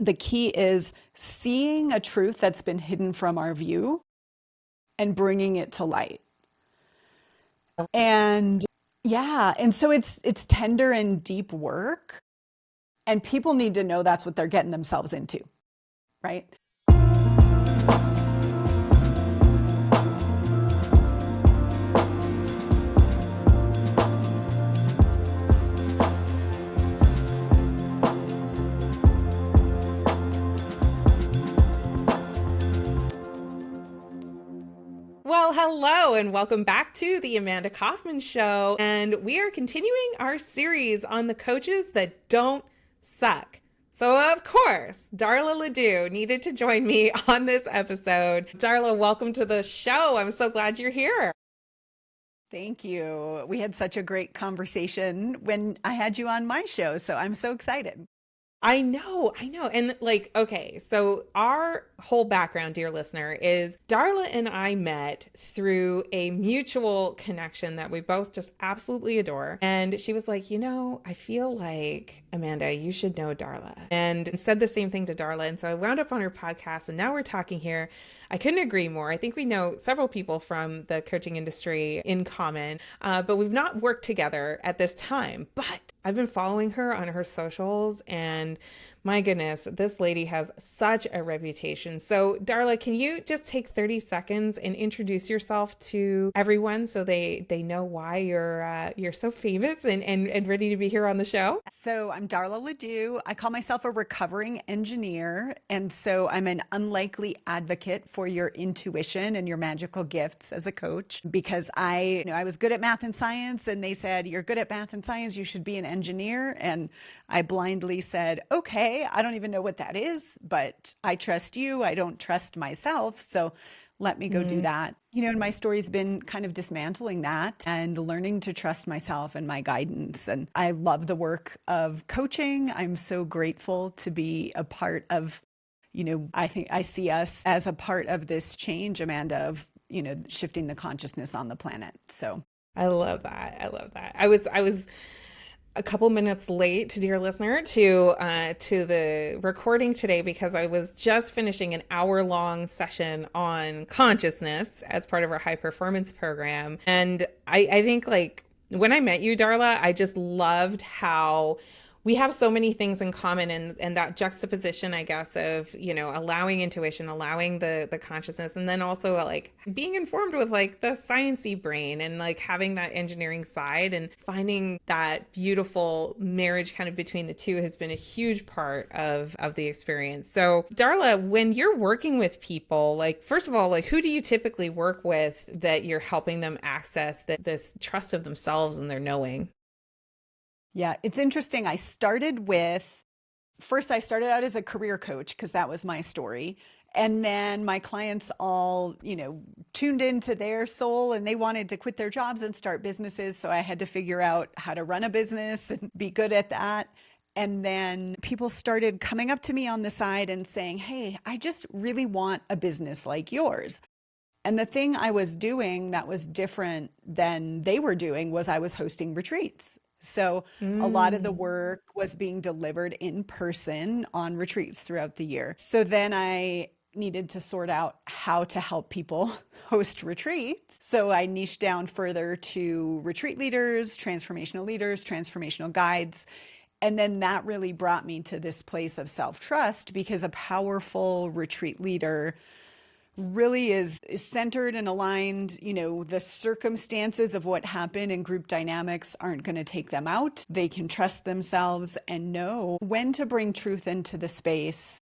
The key is seeing a truth that's been hidden from our view and bringing it to light. And yeah, and so it's tender and deep work, and people need to know that's what they're getting themselves into, right? Well, hello, and welcome back to the Amanda Kaufman Show. And we are continuing our series on the coaches that don't suck. So, of course, Darla Ledoux needed to join me on this episode. Darla, welcome to the show. I'm so glad you're here. Thank you. We had such a great conversation when I had you on my show, so I'm so excited. I know, I know. And like, okay, so our whole background, dear listener, is Darla and I met through a mutual connection that we both just absolutely adore. And she was like, I feel like, Amanda, you should know Darla. And said the same thing to Darla. And so I wound up on her podcast, and now we're talking here. I couldn't agree more. I think we know several people from the coaching industry in common, but we've not worked together at this time. But I've been following her on her socials, and my goodness, this lady has such a reputation. So, Darla, can you just take 30 seconds and introduce yourself to everyone so they know why you're so famous and ready to be here on the show? So I'm Darla Ledoux. I call myself a recovering engineer. And so I'm an unlikely advocate for your intuition and your magical gifts as a coach, because I was good at math and science, and they said, you're good at math and science, you should be an engineer. And I blindly said, okay, I don't even know what that is, but I trust you. I don't trust myself. So let me go do that. And my story's been kind of dismantling that and learning to trust myself and my guidance. And I love the work of coaching. I'm so grateful to be a part of, I think I see us as a part of this change, Amanda, of, shifting the consciousness on the planet. So I love that. I love that. I was a couple minutes late, dear listener, to the recording today because I was just finishing an hour-long session on consciousness as part of our high performance program. And I think, like, when I met you, Darla, I just loved how we have so many things in common, and that juxtaposition, I guess, of, allowing intuition, allowing the consciousness, and then also like being informed with like the sciencey brain and like having that engineering side, and finding that beautiful marriage kind of between the two has been a huge part of the experience. So, Darla, when you're working with people, like, first of all, like, who do you typically work with that you're helping them access this trust of themselves and their knowing? yeah, it's interesting. First, I started out as a career coach because that was my story. And then my clients all, tuned into their soul, and they wanted to quit their jobs and start businesses. So I had to figure out how to run a business and be good at that. And then people started coming up to me on the side and saying, hey, I just really want a business like yours. And the thing I was doing that was different than they were doing was I was hosting retreats. So a lot of the work was being delivered in person on retreats throughout the year. So then I needed to sort out how to help people host retreats. So I niched down further to retreat leaders, transformational guides. And then that really brought me to this place of self-trust, because a powerful retreat leader really is centered and aligned. The circumstances of what happened in group dynamics aren't going to take them out. They can trust themselves and know when to bring truth into the space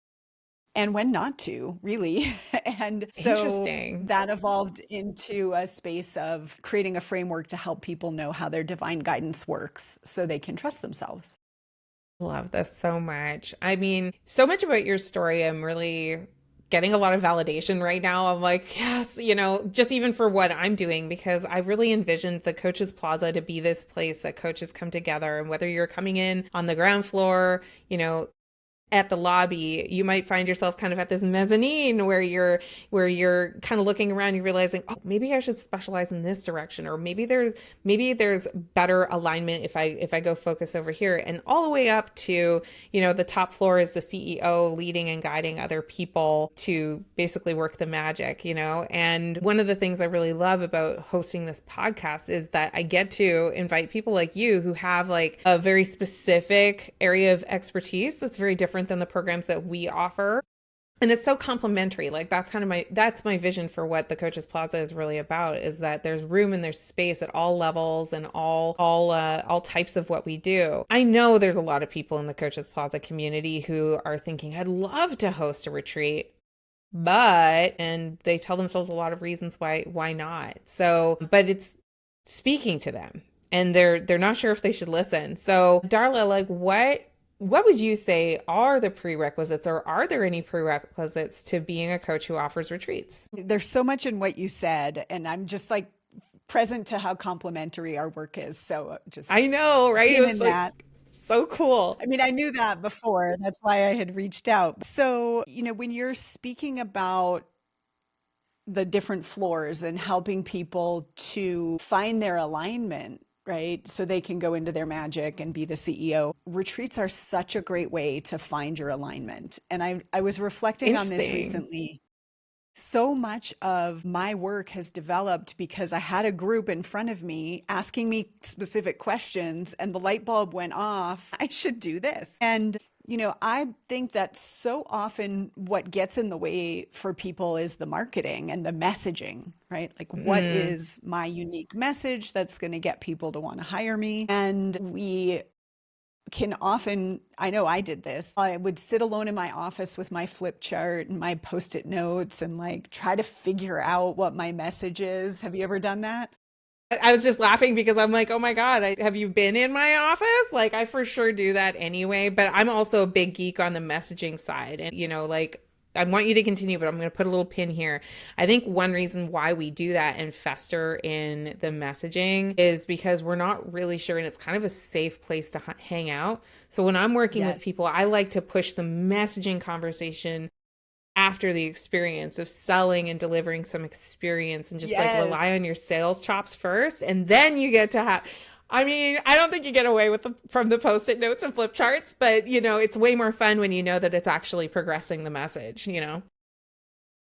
and when not to, really. And so Interesting. that evolved into a space of creating a framework to help people know how their divine guidance works so they can trust themselves. Love this so much. I mean, so much about your story. I'm really getting a lot of validation right now. I'm like, yes, just even for what I'm doing, because I really envisioned the Coaches Plaza to be this place that coaches come together. And whether you're coming in on the ground floor, at the lobby, you might find yourself kind of at this mezzanine where you're kind of looking around, you're realizing, oh, maybe I should specialize in this direction, or maybe there's better alignment if I go focus over here. And all the way up to, the top floor is the CEO leading and guiding other people to basically work the magic. And one of the things I really love about hosting this podcast is that I get to invite people like you who have like a very specific area of expertise that's very different than the programs that we offer. And it's so complementary. Like that's my vision for what the Coaches Plaza is really about, is that there's room and there's space at all levels and all types of what we do. I know there's a lot of people in the Coaches Plaza community who are thinking, I'd love to host a retreat, and they tell themselves a lot of reasons why not. So, but it's speaking to them, and they're not sure if they should listen. So, Darla, like what would you say are the prerequisites, or are there any prerequisites to being a coach who offers retreats? There's so much in what you said, and I'm just like present to how complementary our work is. So just I know, right? It being was in like that. so cool. I mean, I knew that before. That's why I had reached out. So, when you're speaking about the different floors and helping people to find their alignment, right? So they can go into their magic and be the CEO. Retreats are such a great way to find your alignment. And I was reflecting on this Interesting. recently. So much of my work has developed because I had a group in front of me asking me specific questions, and the light bulb went off. I should do this. And, I think that so often what gets in the way for people is the marketing and the messaging, right? Like, what Mm, is my unique message that's going to get people to want to hire me? And we can often, I know I did this. I would sit alone in my office with my flip chart and my post-it notes and like try to figure out what my message is. Have you ever done that? I was just laughing because I'm like, oh my God, have you been in my office? Like, I for sure do that anyway, but I'm also a big geek on the messaging side. And, like, I want you to continue, but I'm going to put a little pin here. I think one reason why we do that and fester in the messaging is because we're not really sure, and it's kind of a safe place to hang out. So when I'm working with Yes. people, I like to push the messaging conversation after the experience of selling and delivering some experience, and just like Yes. rely on your sales chops first, and then you get to have, I mean, I don't think you get away with from the post-it notes and flip charts, but it's way more fun when you know that it's actually progressing the message.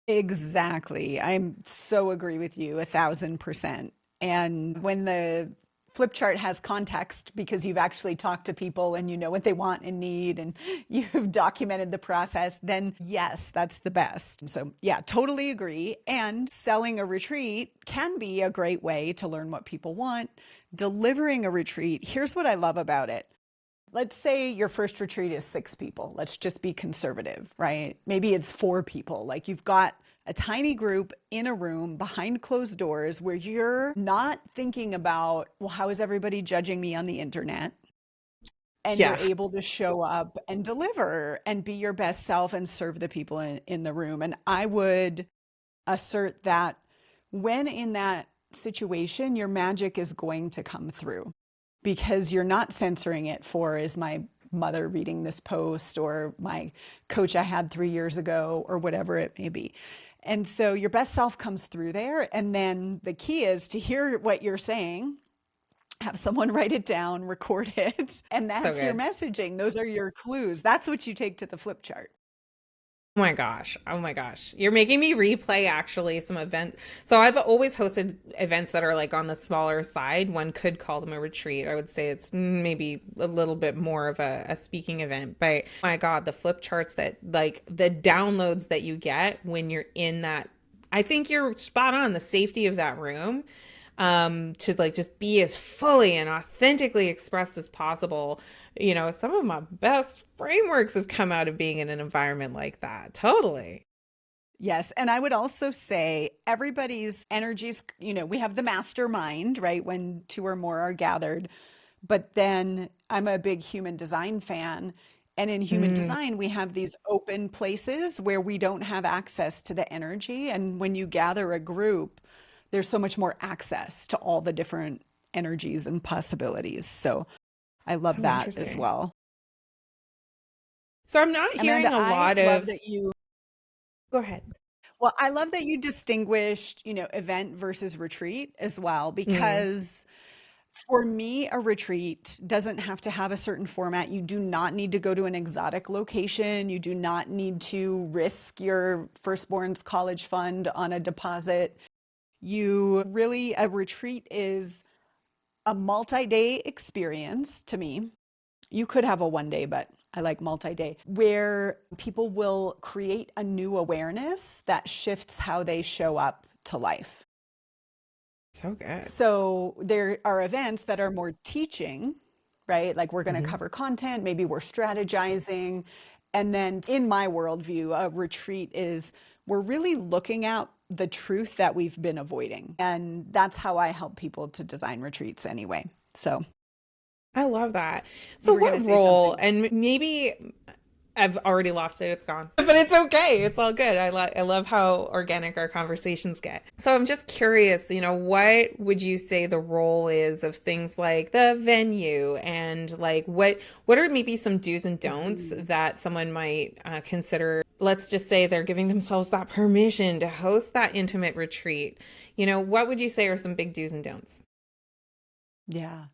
Exactly. I'm so agree with you 1,000%. And when the flip chart has context because you've actually talked to people and you know what they want and need and you've documented the process, then yes, that's the best. So yeah, totally agree. And selling a retreat can be a great way to learn what people want. Delivering a retreat, here's what I love about it. Let's say your first retreat is 6 people. Let's just be conservative, right? Maybe it's 4 people. Like you've got a tiny group in a room behind closed doors where you're not thinking about, well, how is everybody judging me on the internet? And you're Yeah. able to show up and deliver and be your best self and serve the people in the room. And I would assert that when in that situation, your magic is going to come through because you're not censoring it for, is my mother reading this post or my coach I had 3 years ago or whatever it may be. And so your best self comes through there. And then the key is to hear what you're saying, have someone write it down, record it, and So that's your good. messaging. Those are your clues. That's what you take to the flip chart. Oh my gosh. Oh my gosh. You're making me replay actually some events. So I've always hosted events that are like on the smaller side. One could call them a retreat. I would say it's maybe a little bit more of a speaking event. But oh my God, the flip charts, that like the downloads that you get when you're in that, I think you're spot on, the safety of that room, to like just be as fully and authentically expressed as possible. Some of my best frameworks have come out of being in an environment like that. Totally. Yes. And I would also say everybody's energies, we have the mastermind, right? When 2 or more are gathered. But then I'm a big human design fan. And in human Mm, design, we have these open places where we don't have access to the energy. And when you gather a group, there's so much more access to all the different energies and possibilities. So I love so that as interesting. well. So I'm not Amanda, hearing a I lot love of, that you go ahead. well, I love that you distinguished, event versus retreat as well, Mm, because for me, a retreat doesn't have to have a certain format. You do not need to go to an exotic location. You do not need to risk your firstborn's college fund on a deposit. A retreat is a multi-day experience to me. You could have a 1 day, but I like multi-day, where people will create a new awareness that shifts how they show up to life. so good. So there are events that are more teaching, right? Like we're going to Hmm. cover content, maybe we're strategizing. And then in my worldview, a retreat is we're really looking at the truth that we've been avoiding. And that's how I help people to design retreats anyway. So I love that. you So were going to what say role, something. and maybe I've already lost it. It's gone. But it's okay. It's all good. I love how organic our conversations get. So I'm just curious, what would you say the role is of things like the venue and like what are maybe some do's and don'ts Mhm. that someone might consider? Let's just say they're giving themselves that permission to host that intimate retreat. What would you say are some big do's and don'ts? Yeah.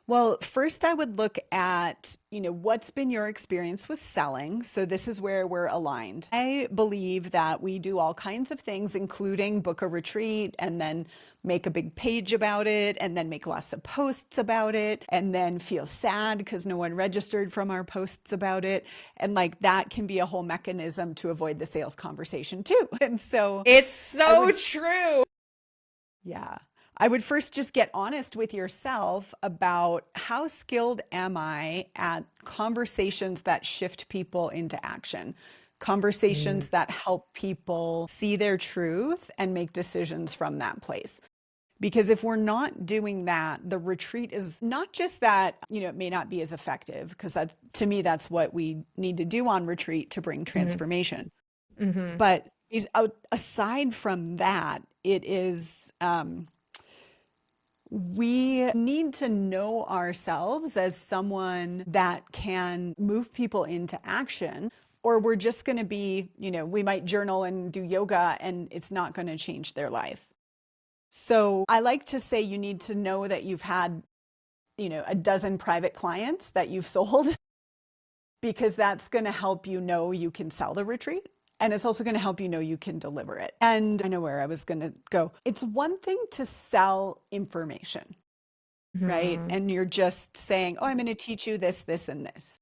Well, first I would look at, what's been your experience with selling. So this is where we're aligned. I believe that we do all kinds of things, including book a retreat and then make a big page about it and then make lots of posts about it and then feel sad because no one registered from our posts about it. And like that can be a whole mechanism to avoid the sales conversation too. And so It's I so would true. yeah. I would first just get honest with yourself about how skilled am I at conversations that shift people into action, Mm, conversations that help people see their truth and make decisions from that place. Because if we're not doing that, the retreat is not just that, it may not be as effective, because that, to me, that's what we need to do on retreat to bring mhm, transformation. mhm, But aside from that, it is we need to know ourselves as someone that can move people into action, or we're just going to be, we might journal and do yoga and it's not going to change their life. So I like to say you need to know that you've had, a dozen private clients that you've sold, because that's going to help you know you can sell the retreat. And it's also going to help you know you can deliver it. And I know where I was going to go. It's one thing to sell information, right? mhm. And you're just saying, oh, I'm going to teach you this, this, and this.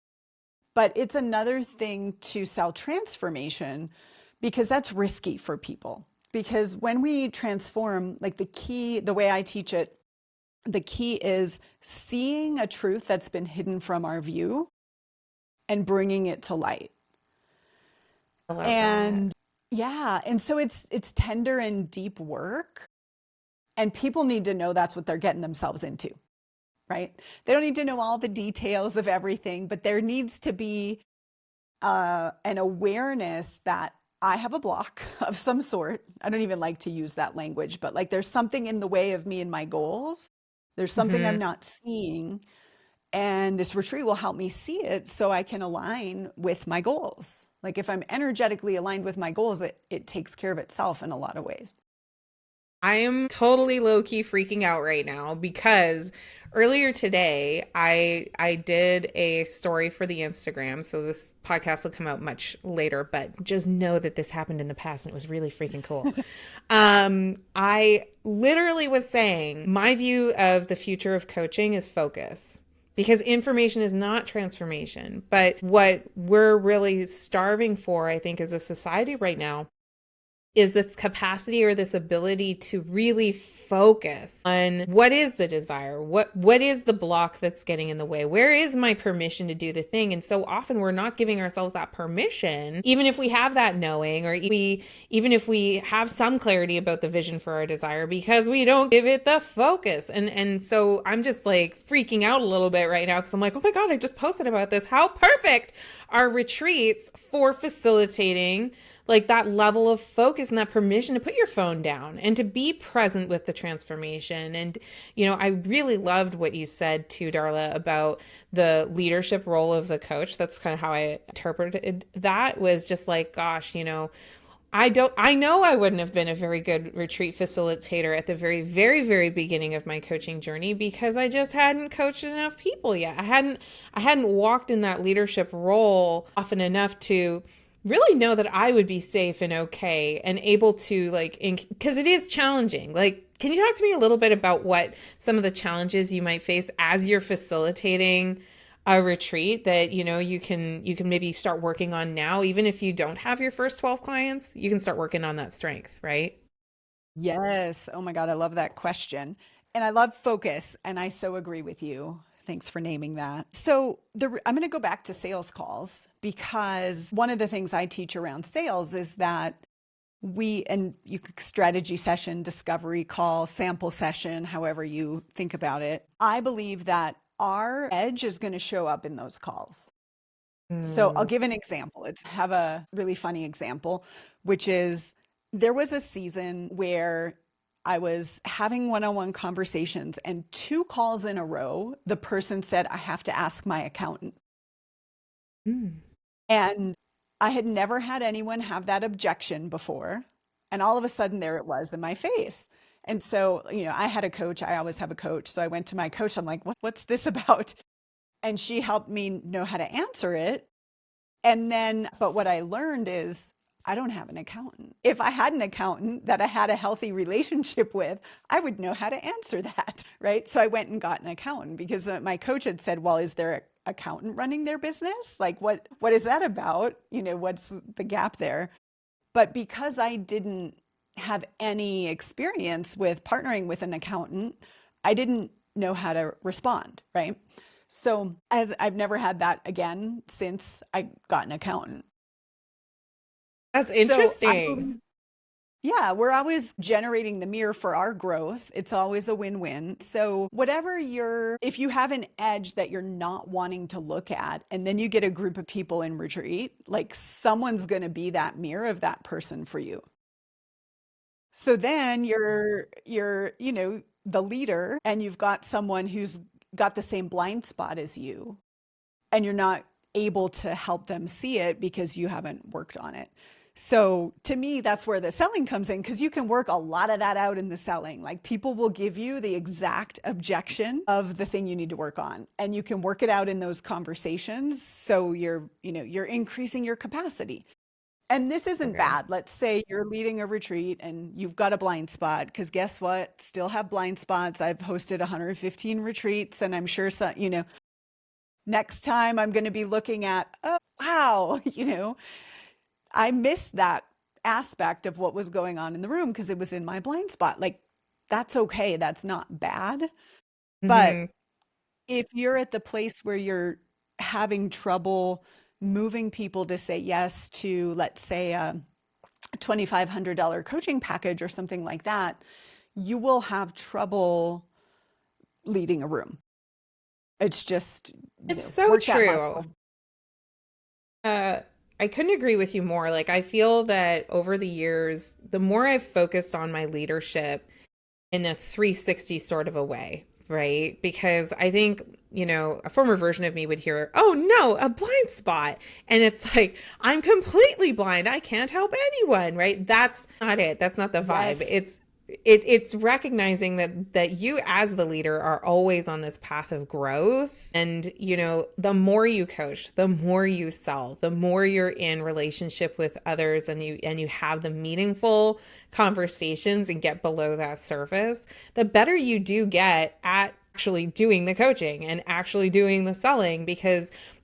But it's another thing to sell transformation, because that's risky for people. Because when we transform, like the way I teach it, the key is seeing a truth that's been hidden from our view and bringing it to light. I love that. And yeah, and so it's tender and deep work, and people need to know that's what they're getting themselves into, right? They don't need to know all the details of everything, but there needs to be an awareness that I have a block of some sort. I don't even like to use that language, but like there's something in the way of me and my goals. There's something I'm Mhm. not seeing, and this retreat will help me see it so I can align with my goals. Like if I'm energetically aligned with my goals, it takes care of itself in a lot of ways. I am totally low key freaking out right now because earlier today I did a story for the Instagram. So this podcast will come out much later, but just know that this happened in the past and it was really freaking cool. I literally was saying my view of the future of coaching is focus. Because information is not transformation. But what we're really starving for, I think, as a society right now is this capacity or this ability to really focus on what is the desire, what is the block that's getting in the way, where is my permission to do the thing. And so often we're not giving ourselves that permission, even if we have that knowing, or even if we have some clarity about the vision for our desire, because we don't give it the focus. And so I'm just like freaking out a little bit right now because I'm like, oh my god, I just posted about this. How perfect are retreats for facilitating like that level of focus and that permission to put your phone down and to be present with the transformation. And, I really loved what you said too, Darla, about the leadership role of the coach. That's kind of how I interpreted that, was just like, gosh, I know I wouldn't have been a very good retreat facilitator at the very, very, very beginning of my coaching journey, because I just hadn't coached enough people yet. I hadn't walked in that leadership role often enough to really know that I would be safe and okay and able to, like, because it is challenging. Like, can you talk to me a little bit about what some of the challenges you might face as you're facilitating a retreat that you can maybe start working on now, even if you don't have your first 12 clients, you can start working on that strength, right? Yes. Oh my God, I love that question. And I love focus, and I so agree with you. Thanks for naming that. So I'm going to go back to sales calls, because one of the things I teach around sales is that strategy session, discovery call, sample session, however you think about it. I believe that our edge is going to show up in those calls. So I'll Mm. give an example. It's have a really funny example, which is there was a season where I was having one-on-one conversations, and two calls in a row, the person said, I have to ask my accountant. Mm. And I had never had anyone have that objection before. And all of a sudden, there it was in my face. And so, I had a coach. I always have a coach. So I went to my coach. I'm like, what's this about? And she helped me know how to answer it. And then, but what I learned is I don't have an accountant. If I had an accountant that I had a healthy relationship with, I would know how to answer that, right? So I went and got an accountant, because my coach had said, well, is there an accountant running their business? Like, what is that about? What's the gap there? But because I didn't have any experience with partnering with an accountant, I didn't know how to respond, right? So as I've never had that again since I got an accountant. That's So I interesting. believe, yeah, we're always generating the mirror for our growth. It's always a win-win. So if you have an edge that you're not wanting to look at, and then you get a group of people in retreat, like someone's going to be that mirror of that person for you. So then you're the leader, and you've got someone who's got the same blind spot as you, and you're not able to help them see it because you haven't worked on it. So to me, that's where the selling comes in, because you can work a lot of that out in the selling. Like, people will give you the exact objection of the thing you need to work on, and you can work it out in those conversations. So you're increasing your capacity. And this isn't Okay. bad. Let's say you're leading a retreat and you've got a blind spot, because guess what? Still have blind spots. I've hosted 115 retreats, and I'm sure next time I'm going to be looking at, oh, wow, I missed that aspect of what was going on in the room because it was in my blind spot. Like, that's okay. That's not bad. But Hmm. if you're at the place where you're having trouble moving people to say yes to, let's say, a $2,500 coaching package or something like that, you will have trouble leading a room. It's just, It's so work that true. muscle. Uh, I couldn't agree with you more. Like, I feel that over the years, the more I've focused on my leadership in a 360 sort of a way, right? Because I think, a former version of me would hear, oh no, a blind spot. And it's like, I'm completely blind. I can't help anyone, right? That's not it. That's not the vibe. Yes. It's recognizing that you as the leader are always on this path of growth. And, the more you coach, the more you sell, the more you're in relationship with others, and you have the meaningful conversations and get below that surface, the better you do get at actually doing the coaching and actually doing the selling.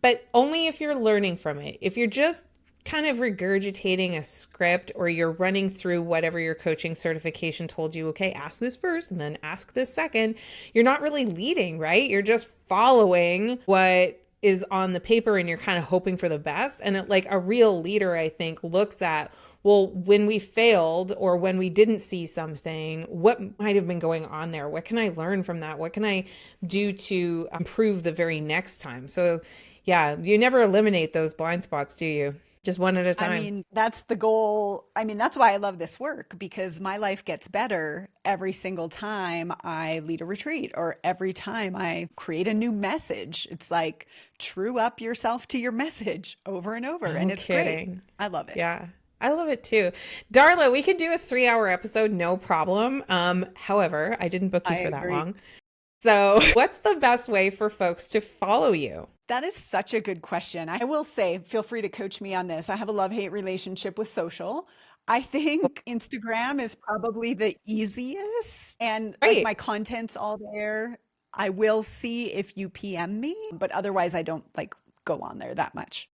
But only if you're learning from it. If you're just kind of regurgitating a script, or you're running through whatever your coaching certification told you, okay, ask this first and then ask this second, you're not really leading, right? You're just following what is on the paper, and you're kind of hoping for the best. And like a real leader, I think, looks at, well, when we failed or when we didn't see something, what might have been going on there? What can I learn from that? What can I do to improve the very next time? So, yeah, you never eliminate those blind spots, do you? Just one at a I time. mean, that's the goal. I mean, that's why I love this work because my life gets better every single time I lead a retreat or every time I create a new message. It's like true up yourself to your message over and over, and No it's great. kidding. I love it. Yeah. I love it too. Darla, we could do a 3 hour episode, no problem. However, I didn't book you I for that agree. long. So, what's the best way for folks to follow you? That is such a good question. I will say, feel free to coach me on this. I have a love-hate relationship with social. I think Instagram is probably the easiest, and like Great. my content's all there. I will see if you PM me, but otherwise I don't like go on there that much.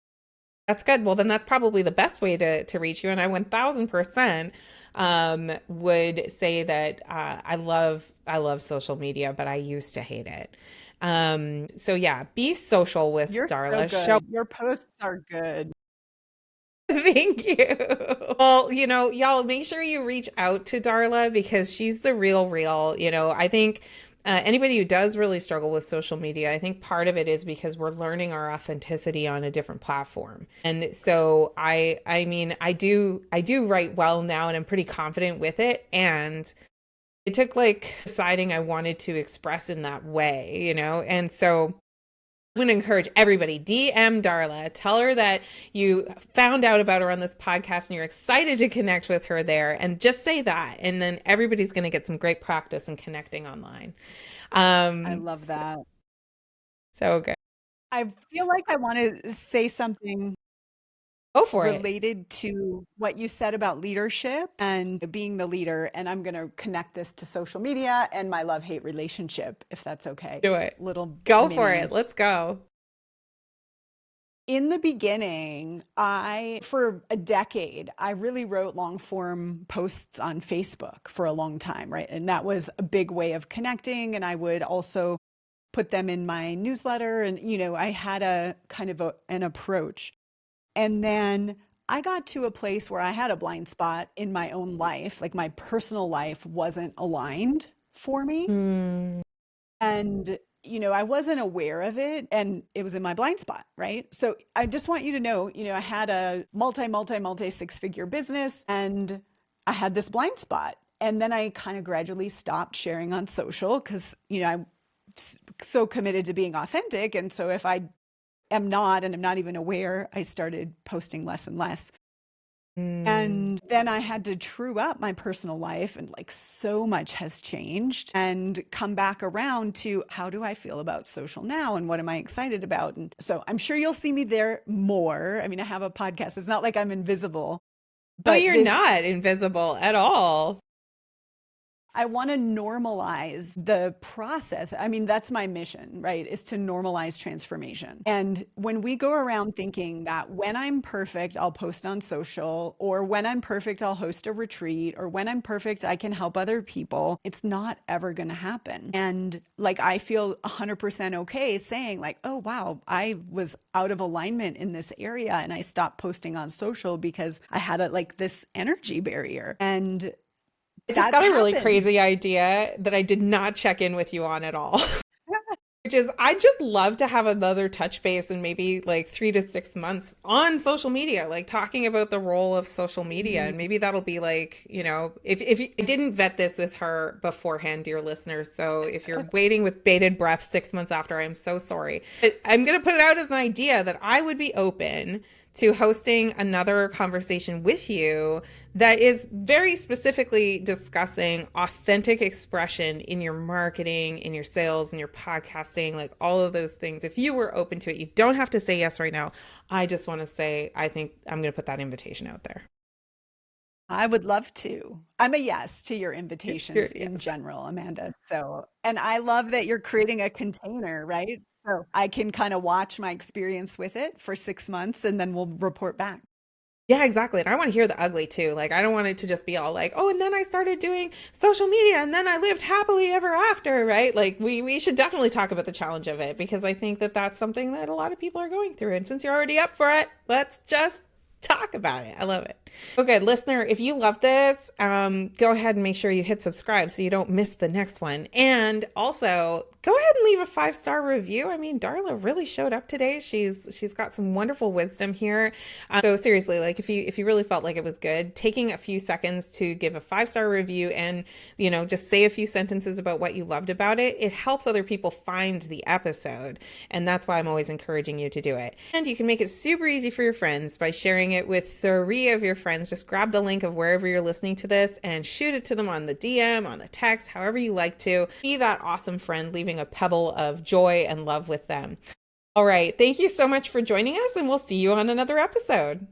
That's good. Well, then that's probably the best way to reach you. And I 1000% would say that I love social media, but I used to hate it. So yeah, be social with You're so Darla. Show good. Your posts are good. Thank you. Well, y'all make sure you reach out to Darla because she's the real, real. I think anybody who does really struggle with social media, I think part of it is because we're learning our authenticity on a different platform. And so I mean, I do write well now, and I'm pretty confident with it. And it took like deciding I wanted to express in that way. And so I'm going to encourage everybody, DM Darla, tell her that you found out about her on this podcast and you're excited to connect with her there, and just say that. And then everybody's going to get some great practice in connecting online. I Um, love that. so good. I feel like I want to say something Go for it. related to what you said about leadership and being the leader. And I'm going to connect this to social media and my love hate relationship, if that's okay. Do it. Little Go for it. mini. Let's go. In the beginning, for a decade, I really wrote long form posts on Facebook for a long time, right? And that was a big way of connecting. And I would also put them in my newsletter. And, I had a kind of an approach. And then I got to a place where I had a blind spot in my own life. Like my personal life wasn't aligned for me. Hmm. And, I wasn't aware of it and it was in my blind spot, right? So I just want you to know, I had a multi 6-figure business and I had this blind spot. And then I kind of gradually stopped sharing on social because, I'm so committed to being authentic. And so if I am not, and I'm not even aware, I started posting less and less. Hmm. And then I had to true up my personal life, and like so much has changed, and come back around to how do I feel about social now and what am I excited about? And so I'm sure you'll see me there more. I mean, I have a podcast. It's not like I'm invisible, No, but you're this not invisible at all. I want to normalize the process. I mean, that's my mission, right? Is to normalize transformation. And when we go around thinking that when I'm perfect, I'll post on social, or when I'm perfect, I'll host a retreat, or when I'm perfect, I can help other people, it's not ever going to happen. And like, I feel 100% okay saying, like, oh, wow, I was out of alignment in this area and I stopped posting on social because I had like this energy barrier. And I just that got a really happens. crazy idea that I did not check in with you on at all. Which is, I just love to have another touch base in maybe like 3 to 6 months on social media, like talking about the role of social media. And maybe that'll be like, if you I didn't vet this with her beforehand, dear listeners. So if you're waiting with bated breath 6 months after, I'm so sorry. But I'm going to put it out as an idea that I would be open to hosting another conversation with you that is very specifically discussing authentic expression in your marketing, in your sales, in your podcasting, like all of those things. If you were open to it, you don't have to say yes right now. I just want to say, I think I'm going to put that invitation out there. I would love to. I'm a yes to your You're, invitations in yes. general, Amanda. So, and I love that you're creating a container, right? So I can kind of watch my experience with it for 6 months and then we'll report back. Yeah, exactly. And I want to hear the ugly too. Like, I don't want it to just be all like, oh, and then I started doing social media and then I lived happily ever after, right? Like, we should definitely talk about the challenge of it because I think that that's something that a lot of people are going through. And since you're already up for it, let's just Talk about it. I love it. Okay, listener, if you love this, go ahead and make sure you hit subscribe so you don't miss the next one. And also, go ahead and leave a 5-star review. I mean, Darla really showed up today. She's got some wonderful wisdom here. So seriously, like if you really felt like it was good, taking a few seconds to give a 5-star review and just say a few sentences about what you loved about it, it helps other people find the episode. And that's why I'm always encouraging you to do it. And you can make it super easy for your friends by sharing it with 3 of your friends. Just grab the link of wherever you're listening to this and shoot it to them on the DM, on the text, however you like to. Be that awesome friend, leaving a pebble of joy and love with them. All right. Thank you so much for joining us, and we'll see you on another episode.